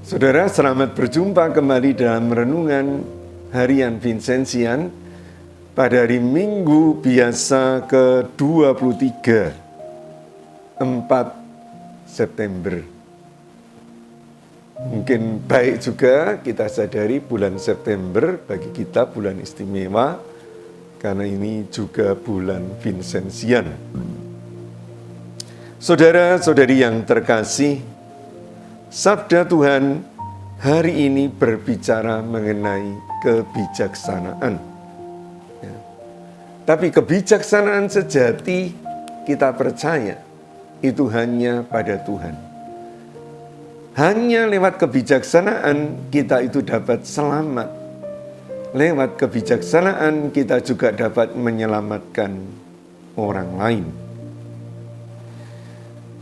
Saudara, selamat berjumpa kembali dalam renungan harian Vincenzian pada hari Minggu biasa ke-23, 4 September. Mungkin baik juga kita sadari bulan September bagi kita bulan istimewa, karena ini juga bulan Vincenzian. Saudara-saudari yang terkasih, Sabda Tuhan hari ini berbicara mengenai kebijaksanaan. Ya. Tapi kebijaksanaan sejati kita percaya itu hanya pada Tuhan. Hanya lewat kebijaksanaan kita itu dapat selamat. Lewat kebijaksanaan kita juga dapat menyelamatkan orang lain.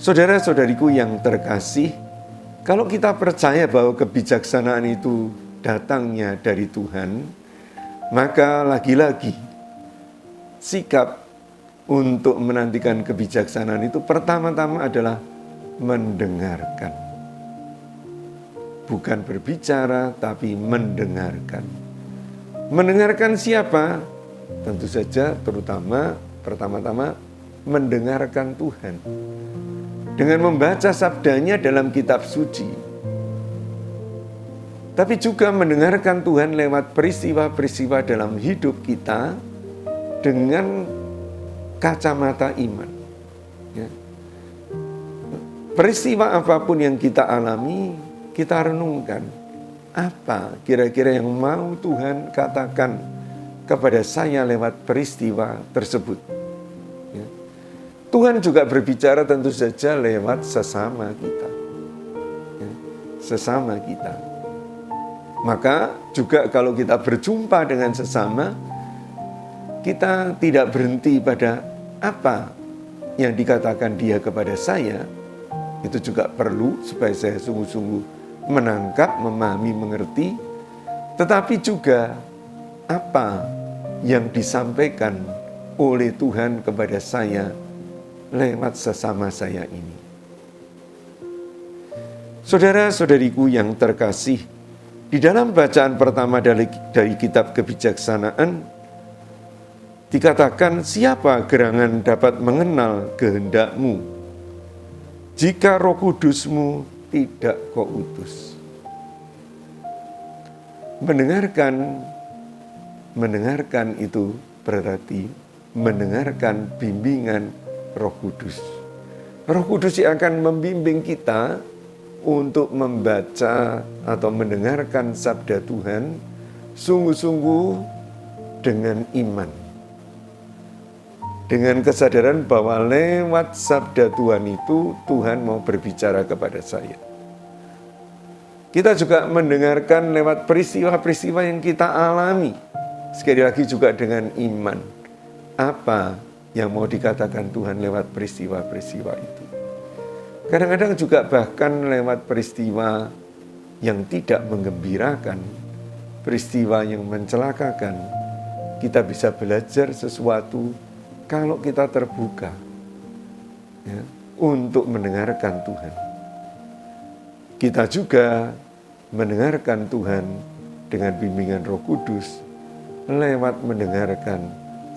Saudara-saudariku yang terkasih, kalau kita percaya bahwa kebijaksanaan itu datangnya dari Tuhan, maka lagi-lagi sikap untuk menantikan kebijaksanaan itu pertama-tama adalah mendengarkan. Bukan berbicara, tapi mendengarkan. Mendengarkan siapa? Tentu saja terutama pertama-tama mendengarkan Tuhan. Dengan membaca sabdanya dalam kitab suci. Tapi juga mendengarkan Tuhan lewat peristiwa-peristiwa dalam hidup kita dengan kacamata iman. Ya. Peristiwa apapun yang kita alami, kita renungkan. Apa kira-kira yang mau Tuhan katakan kepada saya lewat peristiwa tersebut? Tuhan juga berbicara tentu saja lewat sesama kita. Ya, sesama kita. Maka juga kalau kita berjumpa dengan sesama, kita tidak berhenti pada apa yang dikatakan dia kepada saya. Itu juga perlu supaya saya sungguh-sungguh menangkap, memahami, mengerti. Tetapi juga apa yang disampaikan oleh Tuhan kepada saya lewat sesama saya ini. Saudara-saudariku yang terkasih, di dalam bacaan pertama dari kitab kebijaksanaan, dikatakan siapa gerangan dapat mengenal kehendakmu, jika Roh Kudusmu tidak kau utus. Mendengarkan itu berarti mendengarkan bimbingan Roh Kudus. Roh Kudus yang akan membimbing kita untuk membaca atau mendengarkan sabda Tuhan sungguh-sungguh dengan iman. Dengan kesadaran bahwa lewat sabda Tuhan itu Tuhan mau berbicara kepada saya. Kita juga mendengarkan lewat peristiwa-peristiwa yang kita alami. Sekali lagi juga dengan iman. Apa yang mau dikatakan Tuhan lewat peristiwa-peristiwa itu. Kadang-kadang juga bahkan lewat peristiwa yang tidak menggembirakan, peristiwa yang mencelakakan, kita bisa belajar sesuatu kalau kita terbuka ya, untuk mendengarkan Tuhan. Kita juga mendengarkan Tuhan dengan bimbingan Roh Kudus lewat mendengarkan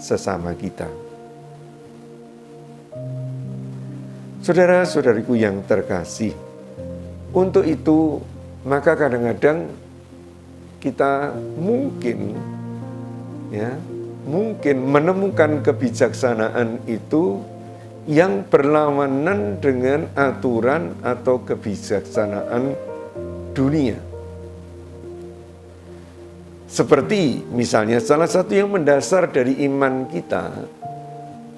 sesama kita. Saudara-saudariku yang terkasih, untuk itu maka kadang-kadang kita mungkin menemukan kebijaksanaan itu yang berlawanan dengan aturan atau kebijaksanaan dunia. Seperti misalnya salah satu yang mendasar dari iman kita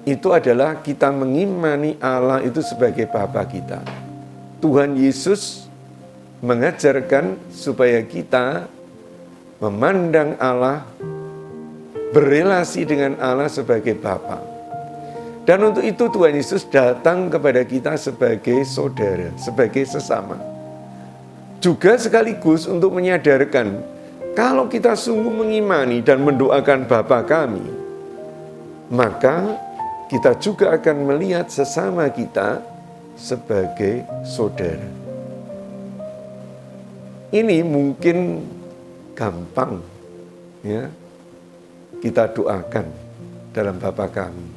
itu adalah kita mengimani Allah itu sebagai Bapa kita. Tuhan Yesus mengajarkan supaya kita memandang Allah, berelasi dengan Allah sebagai Bapa. Dan untuk itu Tuhan Yesus datang kepada kita sebagai saudara, sebagai sesama. Juga sekaligus untuk menyadarkan, kalau kita sungguh mengimani dan mendoakan Bapa kami, maka kita juga akan melihat sesama kita sebagai saudara. ini mungkin gampang ya kita doakan dalam Bapa Kami.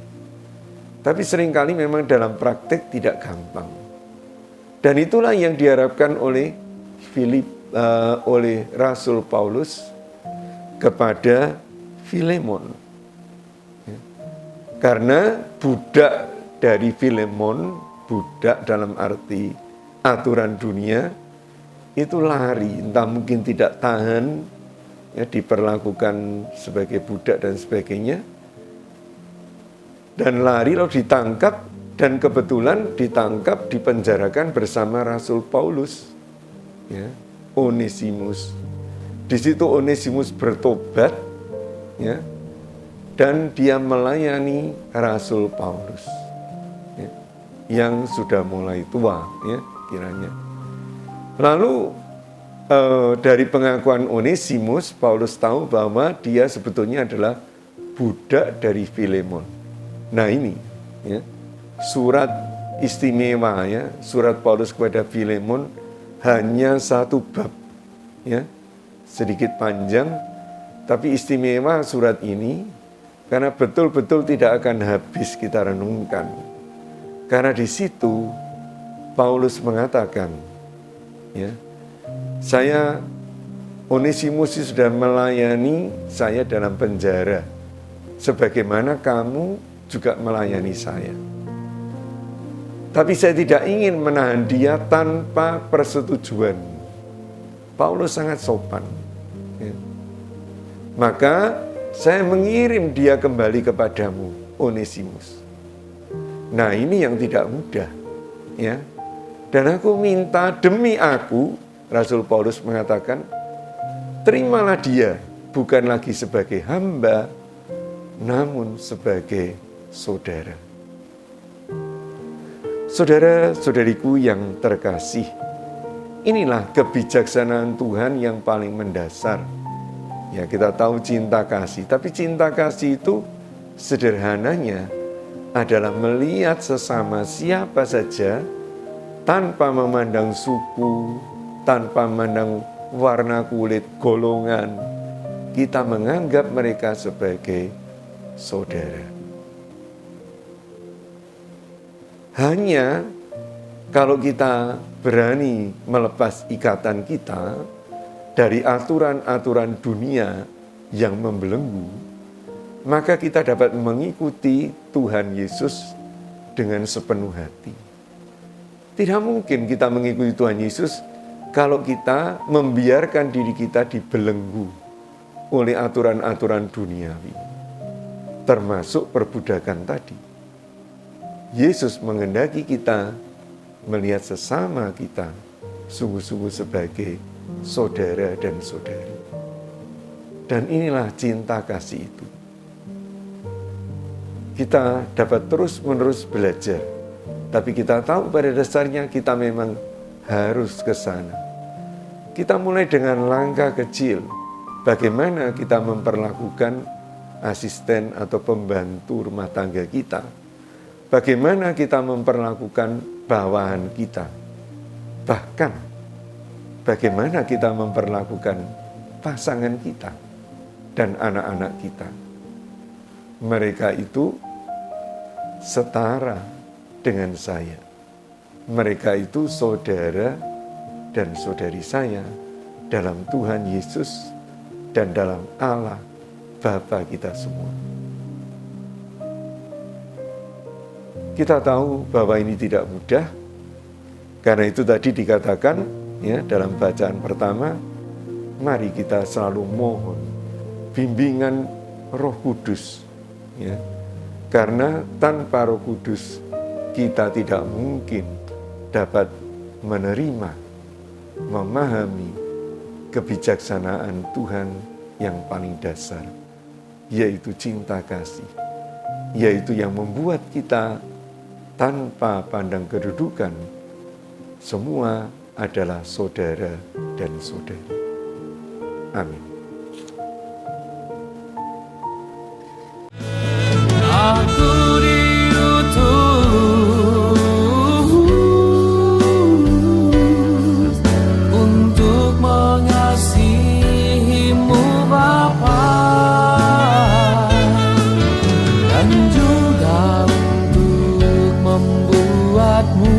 Tapi seringkali memang dalam praktek tidak gampang. Dan itulah yang diharapkan oleh oleh Rasul Paulus kepada Filemon. Ya. Karena budak dari Filemon, budak dalam arti aturan dunia, itu lari, entah mungkin tidak tahan, ya, diperlakukan sebagai budak dan sebagainya, dan lari lalu ditangkap, dan kebetulan ditangkap, dipenjarakan bersama Rasul Paulus, ya, Onesimus. Di situ Onesimus bertobat, ya, dan dia melayani Rasul Paulus, ya, yang sudah mulai tua, ya, kiranya. Lalu dari pengakuan Onesimus, Paulus tahu bahwa dia sebetulnya adalah budak dari Filemon. Nah ini, ya, surat istimewa, ya, surat Paulus kepada Filemon hanya satu bab, ya, sedikit panjang, tapi istimewa surat ini karena betul-betul tidak akan habis kita renungkan. Karena di situ Paulus mengatakan, ya, saya Onesimus sudah melayani saya dalam penjara, sebagaimana kamu juga melayani saya. Tapi saya tidak ingin menahan dia tanpa persetujuan. Paulus sangat sopan. Ya. Maka saya mengirim dia kembali kepadamu, Onesimus. Nah ini yang tidak mudah. Ya. Dan aku minta demi aku, Rasul Paulus mengatakan, terimalah dia bukan lagi sebagai hamba, namun sebagai saudara. Saudara-saudariku yang terkasih, inilah kebijaksanaan Tuhan yang paling mendasar. Ya, kita tahu cinta kasih, tapi cinta kasih itu sederhananya adalah melihat sesama siapa saja tanpa memandang suku, tanpa memandang warna kulit, golongan. Kita menganggap mereka sebagai saudara. Hanya kalau kita berani melepas ikatan kita dari aturan-aturan dunia yang membelenggu, maka kita dapat mengikuti Tuhan Yesus dengan sepenuh hati. Tidak mungkin kita mengikuti Tuhan Yesus kalau kita membiarkan diri kita dibelenggu oleh aturan-aturan duniawi, termasuk perbudakan tadi. Yesus menghendaki kita melihat sesama kita sungguh-sungguh sebagai saudara dan saudari. Dan inilah cinta kasih itu. Kita dapat terus-menerus belajar, tapi kita tahu pada dasarnya kita memang harus ke sana. Kita mulai dengan langkah kecil, bagaimana kita memperlakukan asisten atau pembantu rumah tangga kita. Bagaimana kita memperlakukan bawahan kita. Bahkan, bagaimana kita memperlakukan pasangan kita dan anak-anak kita. Mereka itu setara dengan saya. Mereka itu saudara dan saudari saya dalam Tuhan Yesus dan dalam Allah Bapa kita semua. Kita tahu bahwa ini tidak mudah, karena itu tadi dikatakan ya dalam bacaan pertama, mari kita selalu mohon bimbingan Roh Kudus, ya, karena tanpa Roh Kudus kita tidak mungkin dapat menerima, memahami kebijaksanaan Tuhan yang paling dasar, yaitu cinta kasih, yaitu yang membuat kita tanpa pandang kedudukan, semua adalah saudara dan saudari. Amin. Aku diutus untuk umatmu